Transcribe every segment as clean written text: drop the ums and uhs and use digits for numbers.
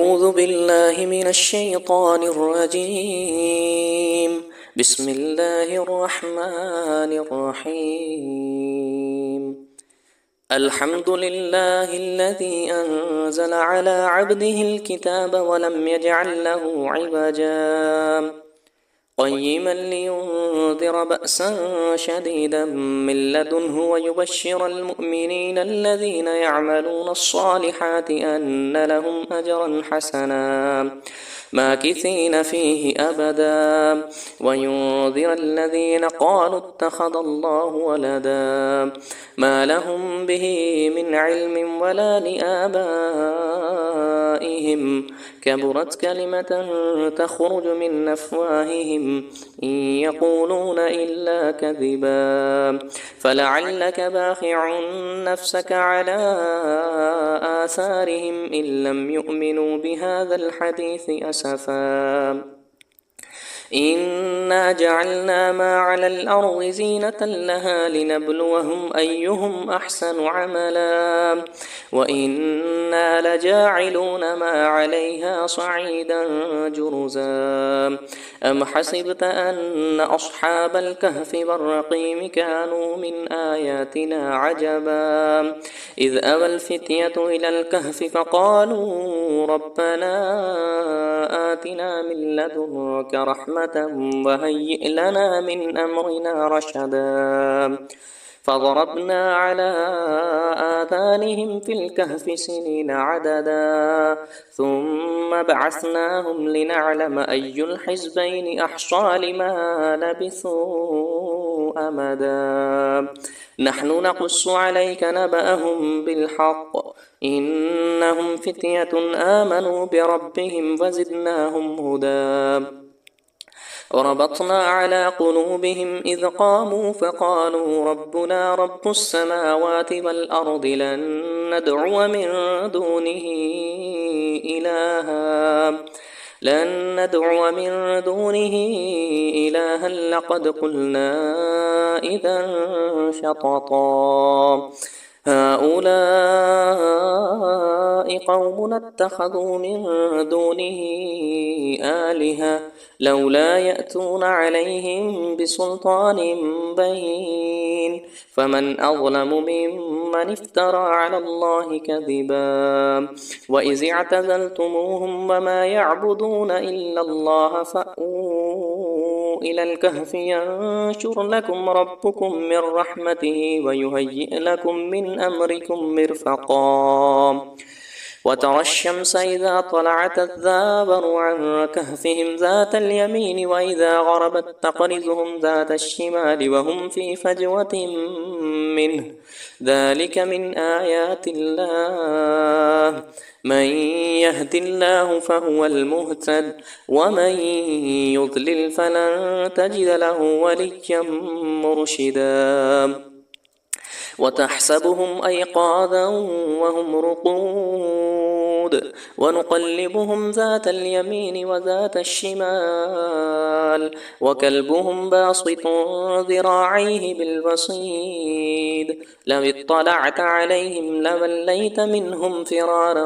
أعوذ بالله من الشيطان الرجيم. بسم الله الرحمن الرحيم. الحمد لله الذي أنزل على عبده الكتاب ولم يجعل له عوجا قيما لينذر بأسا شديدا من لدنه ويبشر المؤمنين الذين يعملون الصالحات أن لهم أجرا حسنا ماكثين فيه أبدا وينذر الذين قالوا اتخذ الله ولدا ما لهم به من علم ولا لآبائهم كبرت كلمة تخرج من أفواههم إن يقولون إلا كذبا فلعلك باخع نفسك على آثارهم إن لم يؤمنوا بهذا الحديث أسفا إنا جعلنا ما على الأرض زينة لها لنبلوهم أيهم أحسن عملا وإنا لجاعلون ما عليها صعيدا جرزا أم حسبت أن أصحاب الكهف والرقيم كانوا من آياتنا عجبا إذ أوى الفتية إلى الكهف فقالوا ربنا آتنا من لدنك رحمة وهيئ لنا من أمرنا رشدا فضربنا على آذانهم في الكهف سنين عددا ثم بعثناهم لنعلم أي الحزبين أحصى لما لبثوا أمدا نحن نقص عليك نبأهم بالحق إنهم فتية آمنوا بربهم وزدناهم هدى وربطنا على قلوبهم إذ قاموا فقالوا ربنا رب السماوات والأرض لن ندعو من دونه إلها لقد قلنا إذا شططا هؤلاء قوم اتخذوا من دونه آلهة لولا يأتون عليهم بسلطان بين فمن أظلم ممن افترى على الله كذبا وإذ اعتزلتموهم وما يعبدون إلا الله فأووا إلى الكهف ينشر لكم ربكم من رحمته ويهيئ لكم من أمركم مرفقا وترى الشمس إذا طلعت تزاور عن كهفهم ذات اليمين وإذا غربت تقرضهم ذات الشمال وهم في فجوة منه ذلك من آيات الله من يهد الله فهو المهتد ومن يضلل فلن تجد له وليا مرشدا وتحسبهم أيقاظا وهم رقود ونقلبهم ذات اليمين وذات الشمال وكلبهم باسط ذراعيه بالوصيد لو اطلعت عليهم لوليت منهم فرارا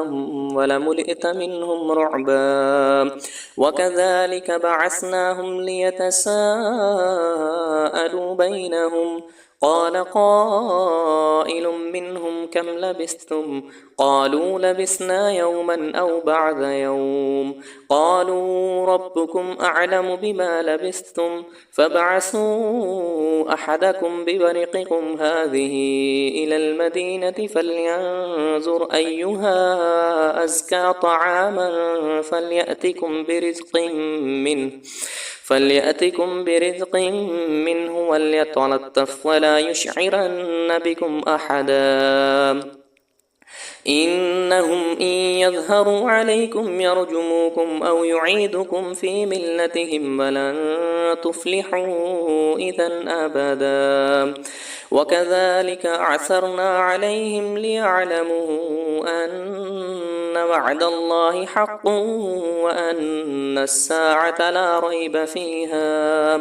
ولملئت منهم رعبا وكذلك بعثناهم ليتساءلوا بينهم قال قائل منهم كم لبثتم قالوا لبثنا يوما أو بعض يوم قالوا ربكم أعلم بما لبثتم فابعثوا أحدكم بورقكم هذه إلى المدينة فلينظر أيها أزكى طعاما فليأتكم برزق منه وليتلطف ولا يشعرن بكم أحدا إنهم إن يظهروا عليكم يرجموكم أو يعيدكم في ملتهم ولن تفلحوا إذا أبدا وكذلك أعثرنا عليهم ليعلموا أن وعد الله حق وأن الساعة لا ريب فيها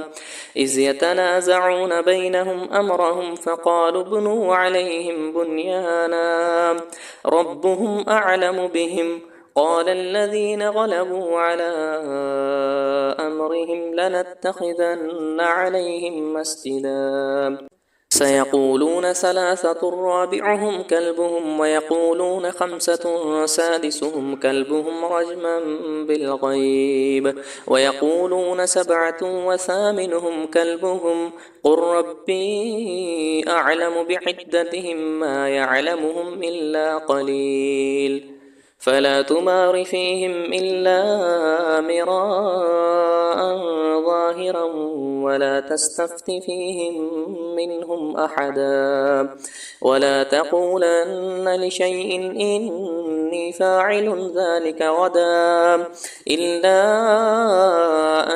إذ يتنازعون بينهم أمرهم فقالوا ابنوا عليهم بنيانا ربهم أعلم بهم قال الذين غلبوا على أمرهم لنتخذن عليهم مسجدا سيقولون ثلاثة رابعهم كلبهم ويقولون خمسة سادسهم كلبهم رجما بالغيب ويقولون سبعة وثامنهم كلبهم قل ربي أعلم بعدتهم ما يعلمهم إلا قليل فلا تمار فيهم إلا مراء ظاهرا ولا تستفت فيهم منهم أحدا ولا تقولن لشيء إني فاعل ذلك غدا إلا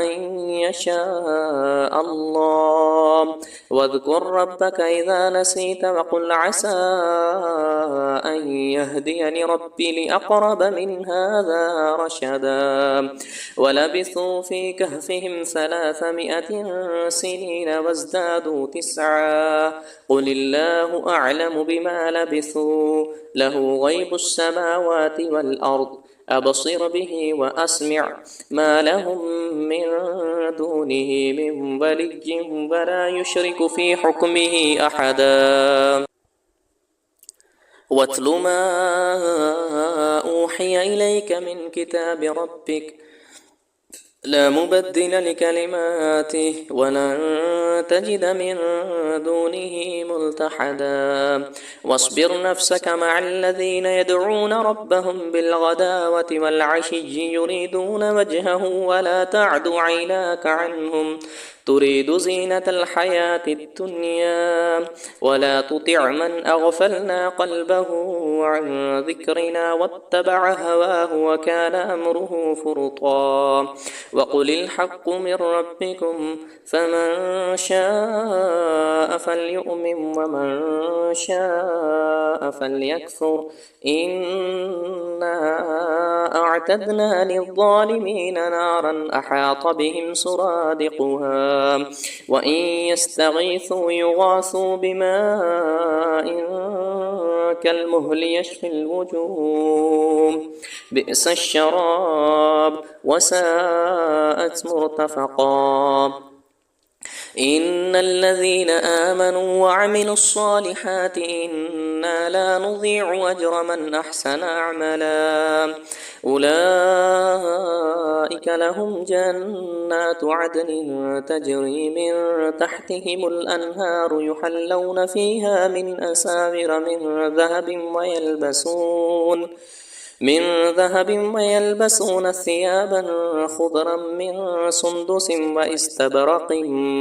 أن يشاء الله واذكر ربك إذا نسيت وقل عسى أن يهديني ربي لأقرب من هذا رشدا ولبثوا في كهفهم 300 سنين وازدادوا 9 قل الله أعلم بما لبثوا له غيب السماوات والأرض أبصر به وأسمع ما لهم من دونه من ولي ولا يشرك في حكمه أحدا واتل ما أوحي إليك من كتاب ربك لا مبدل لكلماته ولن تجد من دونه ملتحدا واصبر نفسك مع الذين يدعون ربهم بالغداوة والعشي يريدون وجهه ولا تعد عيناك عنهم تريد زينة الحياة الدنيا ولا تطع من أغفلنا قلبه عن ذكرنا واتبع هواه وكان أمره فرطا وقل الحق من ربكم فمن شاء فليؤمن ومن شاء فليكفر إنا أعتدنا للظالمين نارا أحاط بهم سرادقها وإن يستغيثوا يغاثوا بماء كالمهل يشفي الوجوه بئس الشراب وساءت مرتفقا إن الذين آمنوا وعملوا الصالحات إنا لا نضيع أجر من أحسن عملا أولئك لهم جنات عدن تجري من تحتهم الأنهار يحلون فيها من أساور من ذهب ويلبسون ثيابا خضرا من سندس واستبرق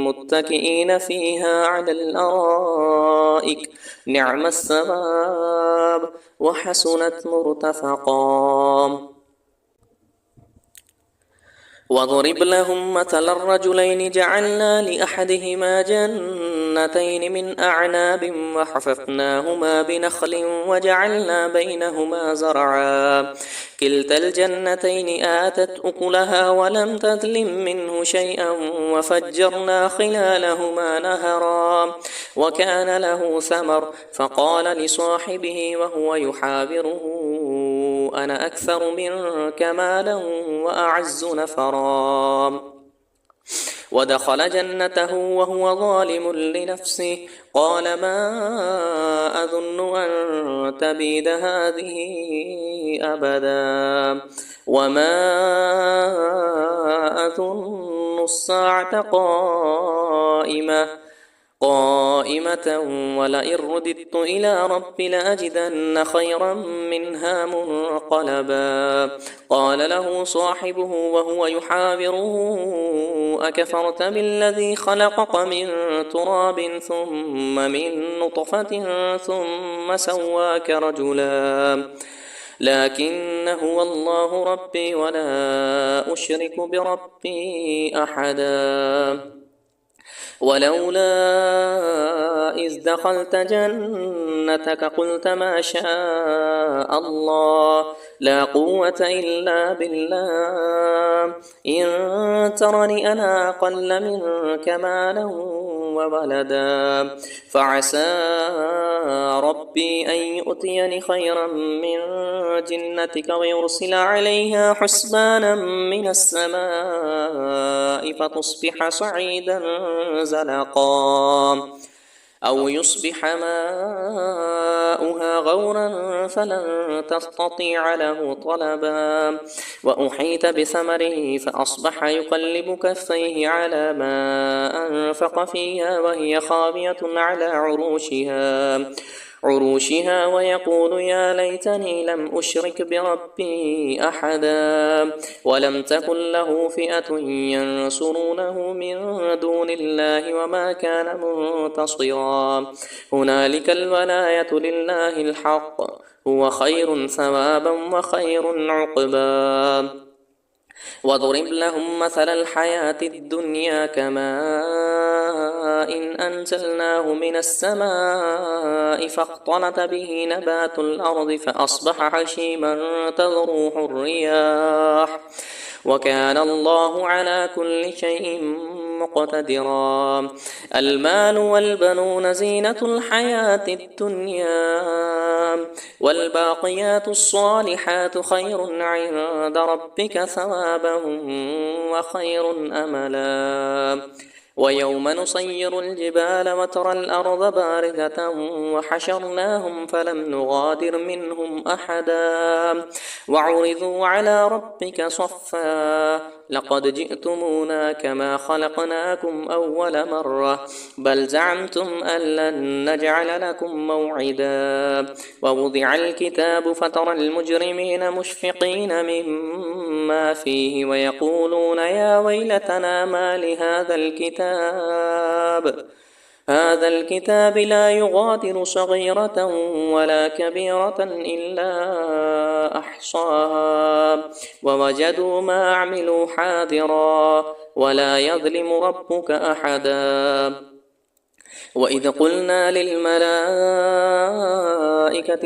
متكئين فيها على الأرائك نعم الثواب وحسنت مرتفقا واضرب لهم مثل الرجلين جعلنا لأحدهما جنتين من أعناب وحففناهما بنخل وجعلنا بينهما زرعا كلتا الجنتين آتت أكلها ولم تظلم منه شيئا وفجرنا خلالهما نهرا وكان له ثمر فقال لصاحبه وهو يحاوره أنا أكثر منك مالا وأعز نفرا ودخل جنته وهو ظالم لنفسه قال ما أظن أن تبيد هذه أبدا وما أظن الساعة قائمة ولئن رددت إلى ربي لأجدن خيرا منها منقلبا قال له صاحبه وهو يحاوره أكفرت بالذي خلقك من تراب ثم من نطفة ثم سواك رجلا لكن هو الله ربي ولا أشرك بربي أحدا ولولا إذ دخلت جنتك قلت ما شاء الله لا قوة إلا بالله إن ترني أنا أقل منك مالا وولدا فعسى ربي أن يؤتيني خيرا من جنتك ويرسل عليها حسبانا من السماء فتصبح صعيدا زلقا أو يصبح ماؤها غورا فلن تستطيع له طلبا وأحيط بثمره فأصبح يقلب كفيه على ما أنفق فيها وهي خاوية على عروشها ويقول يا ليتني لم أشرك بربي أحدا ولم تكن له فئة ينصرونه من دون الله وما كان منتصرا هنالك الولاية لله الحق هو خير ثوابا وخير عقبا واضرب لهم مثل الحياة الدنيا كماء إن أنزلناه من السماء فاختلط به نبات الأرض فأصبح حشيما تذروه الرياح وكان الله على كل شيء مقتدرا المال والبنون زينة الحياة الدنيا والباقيات الصالحات خير عند ربك ثوابا وخير أملا ويوم نصير الجبال وترى الأرض باردة وحشرناهم فلم نغادر منهم أحدا وعرضوا على ربك صفا لقد جئتمونا كما خلقناكم أول مرة بل زعمتم أن لن نجعل لكم موعدا ووضع الكتاب فترى المجرمين مشفقين مما فيه ويقولون يا ويلتنا ما لهذا الكتاب لا يغادر صغيرة ولا كبيرة إلا أحصاها ووجدوا ما عملوا حاضرا ولا يظلم ربك أحدا وإذ قلنا للملائكة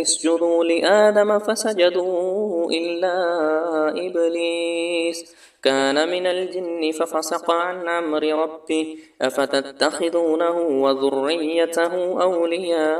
اسجدوا لآدم فسجدوا إلا إبليس كان من الجن ففسق عن أمر ربه أفتتخذونه وذريته أولياء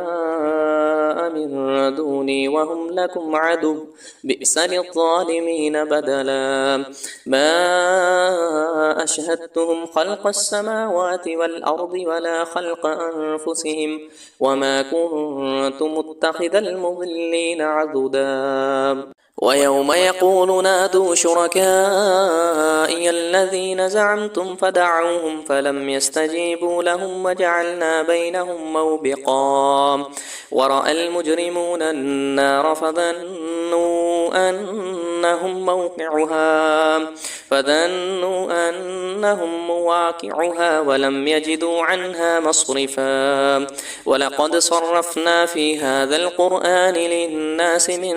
من دوني وهم لكم عدو بئس للظالمين بدلا ما أشهدتهم خلق السماوات والأرض ولا خلق أنفسهم وما كنت متخذ المضلين عضدا ويوم يقول نادوا شركائي الذين زعمتم فدعوهم فلم يستجيبوا لهم وجعلنا بينهم موبقا ورأى المجرمون النار فظنوا أنهم مواقعها ولم يجدوا عنها مصرفا ولقد صرفنا في هذا القرآن للناس من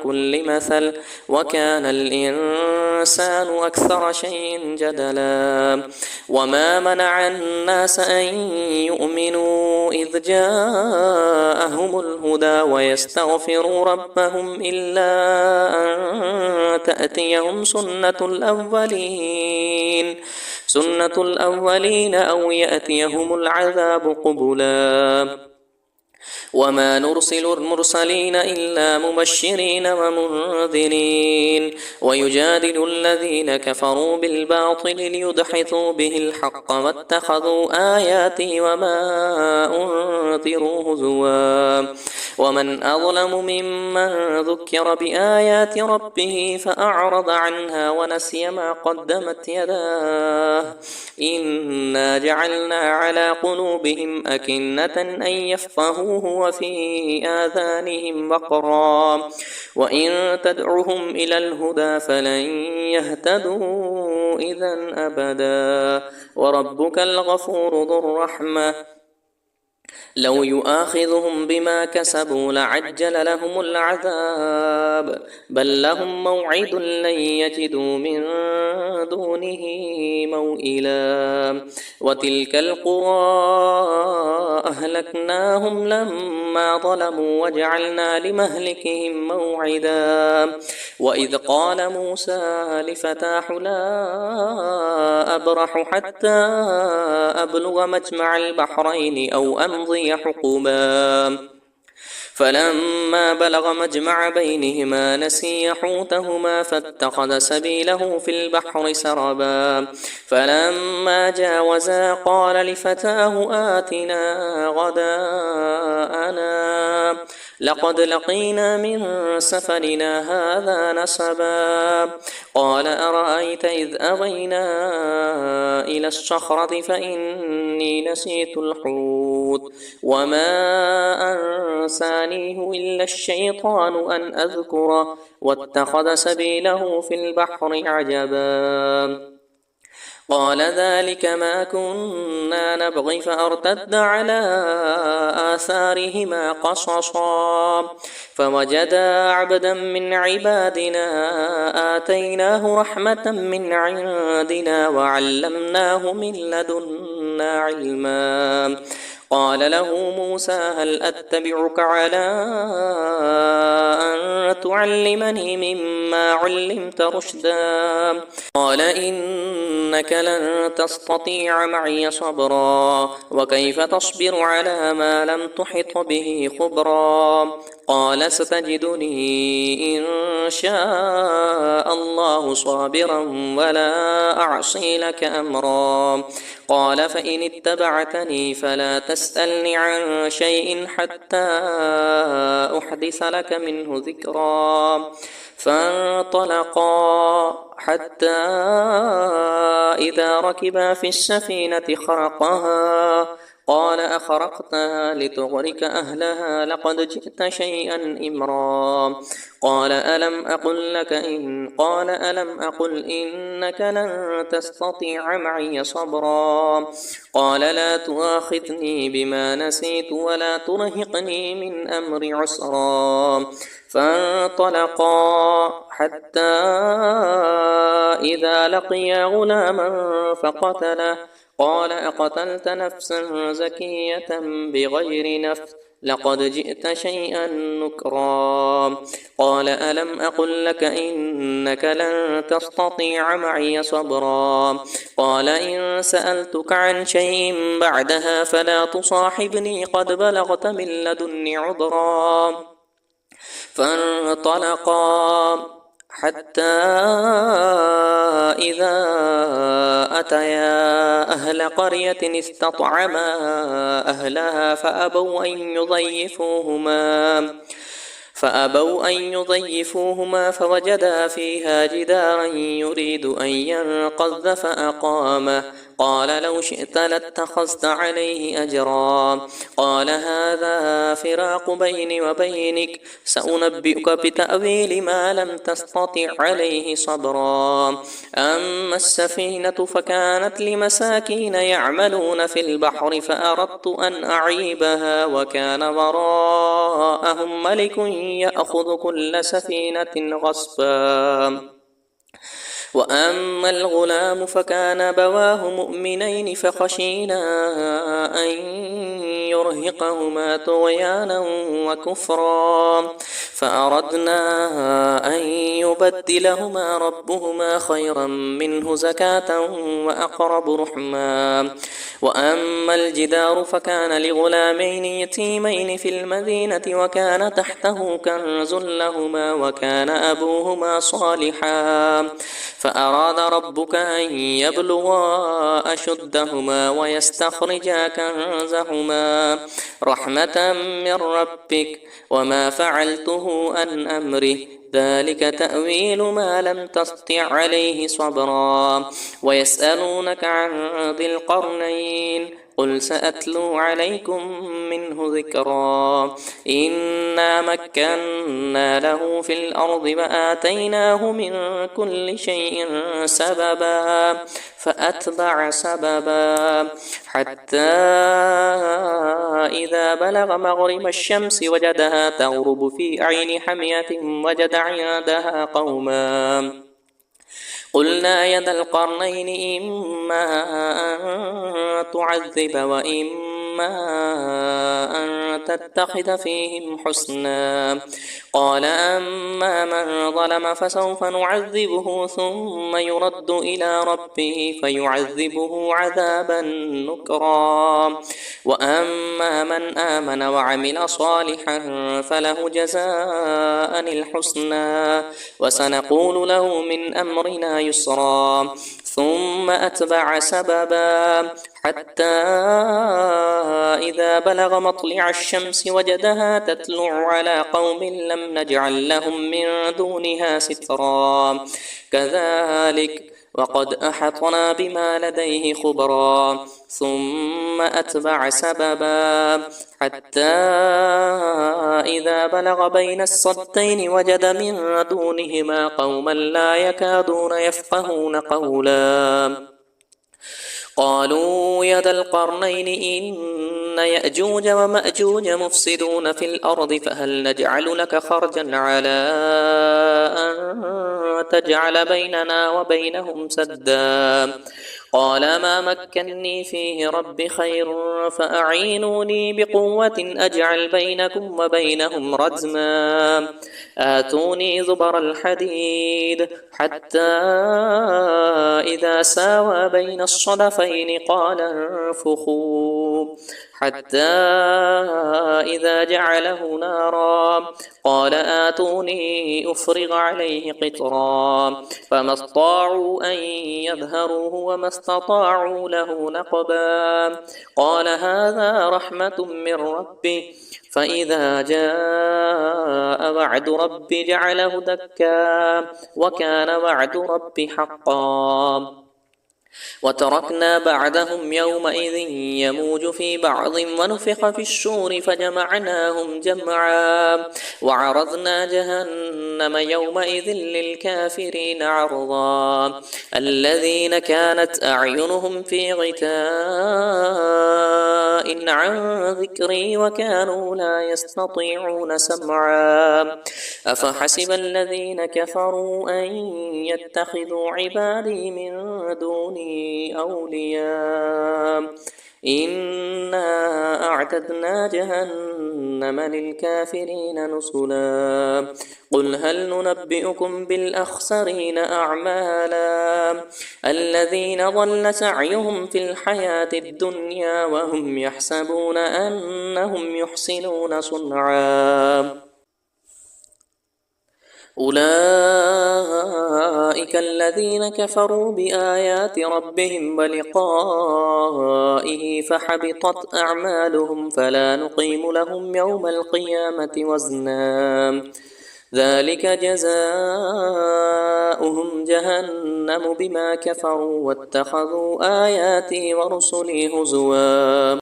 كل مثل وكان الإنسان أكثر شيء جدلا وما منع الناس أن يؤمنوا إذ جاءهم الهدى ويستغفروا ربهم إلا أن تأتيهم سنة الأولين أو يأتيهم العذاب قبلا وما نرسل المرسلين إلا مبشرين ومنذرين ويجادل الذين كفروا بالباطل ليدحضوا به الحق واتخذوا آياتي وما أنذروا هزوا ومن أظلم ممن ذكر بآيات ربه فأعرض عنها ونسي ما قدمت يداه إنا جعلنا على قلوبهم أكنة أن يفقهوه وفي آذانهم وقرا وإن تدعهم إلى الهدى فلن يهتدوا إذا أبدا وربك الغفور ذو الرحمة لو يؤاخذهم بما كسبوا لعجل لهم العذاب بل لهم موعد لن يجدوا من دونه موئلا وتلك القرى أهلكناهم لما ظلموا وجعلنا لمهلكهم موعدا وإذ قال موسى لفتاه لا أبرح حتى أبلغ مجمع البحرين أو أمضي حقبا فلما بلغ مجمع بينهما نسي حوتهما فاتخذ سبيله في البحر سربا فلما جاوزا قال لفتاه آتنا غداءنا لقد لقينا من سفرنا هذا نصبا قال أرأيت إذ أوينا إلى الصخرة فإني نسيت الحوت وما أنسانيه إلا الشيطان أن أذكره واتخذ سبيله في البحر عجبا قال ذلك ما كنا نبغي فارتد على آثارهما قصصا فوجدا عبدا من عبادنا آتيناه رحمة من عندنا وعلمناه من لدنا علما قال له موسى هل أتبعك على أن تعلمني مما علمت رشدا قال إنك لن تستطيع معي صبرا وكيف تصبر على ما لم تحط به خبرا قال ستجدني إن شاء الله صابرا ولا أعصي لك أمرا قال فإن اتبعتني فلا تسألني عن شيء حتى أحدث لك منه ذكرا فانطلقا حتى إذا ركبا في السفينة خرقها قال أخرقتها لتغرق أهلها لقد جئت شيئا إمرا قال ألم أقل إنك لن تستطيع معي صبرا قال لا تؤاخذني بما نسيت ولا ترهقني من أمر عسرا فانطلقا حتى إذا لقيا غلاما فقتله قال أقتلت نفسا زكية بغير نفس لقد جئت شيئا نكرا قال ألم أقل لك إنك لن تستطيع معي صبرا قال إن سألتك عن شيء بعدها فلا تصاحبني قد بلغت من لدني عذرا فانطلقا حتى إذا أتيا أهل قرية استطعما أهلها فأبوا أن يضيفوهما فوجدا فيها جدارا يريد أن ينقض فأقامه قال لو شئت لاتخذت عليه أجرا قال هذا فراق بيني وبينك سأنبئك بتأويل ما لم تستطع عليه صبرا أما السفينة فكانت لمساكين يعملون في البحر فأردت أن أعيبها وكان وراءهم ملك يأخذ كل سفينة غصبا وأما الغلام فكان أبواه مؤمنين فخشينا أن يرهقهما طغيانا وكفرا فأردنا أن يبدلهما ربهما خيرا منه زكاة وأقرب رحما وأما الجدار فكان لغلامين يتيمين في المدينة وكان تحته كنز لهما وكان أبوهما صالحا فأراد ربك أن يبلغا أشدهما ويستخرجا كنزهما رحمة من ربك وما فعلته عن أمري ذلك تأويل ما لم تستطع عليه صبرا ويسألونك عن ذي القرنين قل سأتلو عليكم منه ذكرا إنا مكنا له في الأرض وآتيناه من كل شيء سببا فأتبع سببا حتى إذا بلغ مغرب الشمس وجدها تغرب في عين حمية وجد عندها قوما قلنا قلنا يا ذا القرنين إما أن تعذب وإما أن تتخذ فيهم حسنا. قال أما من ظلم فسوف نعذبه ثم يرد إلى ربه فيعذبه عذابا نكرا. وأما من آمن وعمل صالحا فله جزاء الحسنى وسنقول له من أمرنا يسرا. ثم أتبع سببا حتى إذا بلغ مطلع الشمس وجدها تطلع على قوم لم نجعل لهم من دونها سترا. كذلك وقد أحطنا بما لديه خبرا. ثم أتبع سببا حتى إذا بلغ بين السدين وجد من دونهما قوما لا يكادون يفقهون قولا. قالوا يا ذا القرنين إن يأجوج ومأجوج مفسدون في الأرض فهل نجعل لك خرجا على أن تجعل بيننا وبينهم سدا. قال ما مكني فيه ربي خير فأعينوني بقوة أجعل بينكم وبينهم ردما. آتوني زبر الحديد حتى إذا ساوى بين الصدفين قال انفخوا حتى إذا جعله نارا قال آتوني أفرغ عليه قطرا. فما استطاعوا أن يظهروه وما استطاعوا له نقبا. قال هذا رحمة من ربي فإذا جاء وعد ربي جعله دكا وكان وعد ربي حقا. وتركنا بعدهم يومئذ يموج في بعض ونفخ في الشور فجمعناهم جمعا. وعرضنا جهنم يومئذ للكافرين عرضا. الذين كانت أعينهم في غطاء عن ذكري وكانوا لا يستطيعون سمعا. أفحسب الذين كفروا أن يتخذوا عبادي من دوني أولياء إنا أعتدنا جهنم للكافرين نزلا. قل هل ننبئكم بالأخسرين أعمالا الذين ضل سعيهم في الحياة الدنيا وهم يحسبون أنهم يحسنون صنعا. أولئك الذين كفروا بآيات ربهم ولقائه فحبطت أعمالهم فلا نقيم لهم يوم القيامة وزنا. ذلك جزاؤهم جهنم بما كفروا واتخذوا آياتي ورسلي هزوا.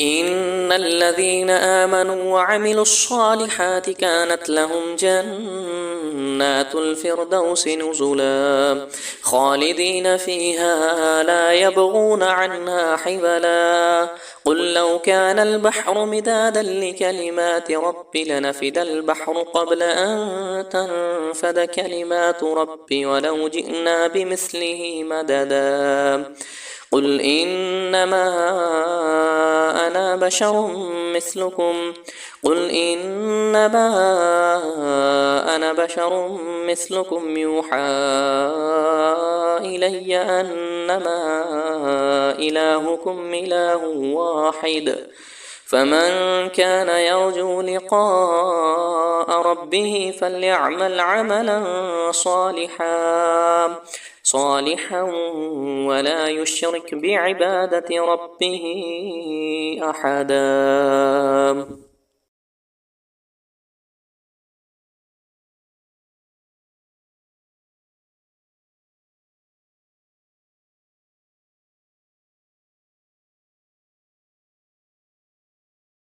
إن الذين آمنوا وعملوا الصالحات كانت لهم جنات الفردوس نزلا خالدين فيها لا يبغون عنها حولا. قل لو كان البحر مدادا لكلمات ربي لنفد البحر قبل أن تنفد كلمات ربي ولو جئنا بمثله مددا. قل إنما أنا بشر مثلكم يوحى إلي أنما إلهكم إله واحد. فمن كان يرجو لقاء ربه فليعمل عملا صالحا ولا يشرك بعبادة ربه أحدا.